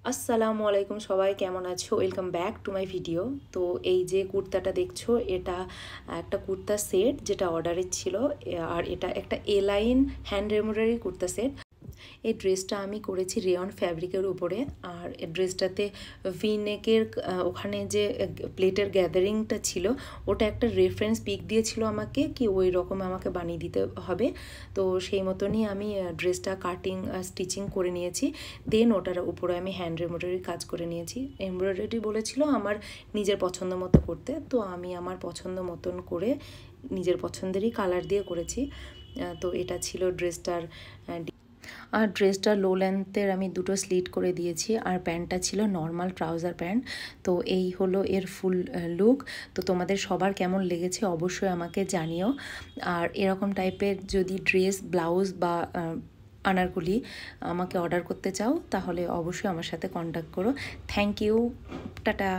আসসালামু আলাইকুম, সবাই কেমন আছো? Welcome back to my video. তো এই যে কুর্তাটা দেখছো, এটা একটা কুর্তা সেট যেটা অর্ডারের ছিল। আর এটা একটা align hand embroidery kurta set. এই ড্রেসটা আমি করেছি রেয়ন ফ্যাব্রিকের উপরে। আর এই ড্রেসটাতে ভিনেকের ওখানে যে প্লেটের গ্যাদারিংটা ছিল, ওটা একটা রেফারেন্স পিক দিয়েছিল আমাকে, কি ওই রকম আমাকে বানিয়ে দিতে হবে। তো সেই মতনই আমি ড্রেসটা কাটিং স্টিচিং করে নিয়েছি। দেন ওটার উপরে আমি হ্যান্ড এমব্রয়ডারি কাজ করে নিয়েছি। এমব্রয়ডারি বলেছিল আমার নিজের পছন্দ মতো করতে, তো আমি আমার পছন্দ মতন করে নিজের পছন্দেরই কালার দিয়ে করেছি। তো এটা ছিল ড্রেসটার। আর ড্রেসটা লো লেন্থের আমি দুটো স্লিট করে দিয়েছি, আর প্যান্টটা ছিল নর্মাল ট্রাউজার প্যান্ট। তো এই হলো এর ফুল লুক। তো তোমাদের সবার কেমন লেগেছে অবশ্যই আমাকে জানিও। আর এরকম টাইপের যদি ড্রেস, ব্লাউজ বা আনারকলি আমাকে অর্ডার করতে চাও, তাহলে অবশ্যই আমার সাথে কন্ট্যাক্ট করো। Thank you, tata.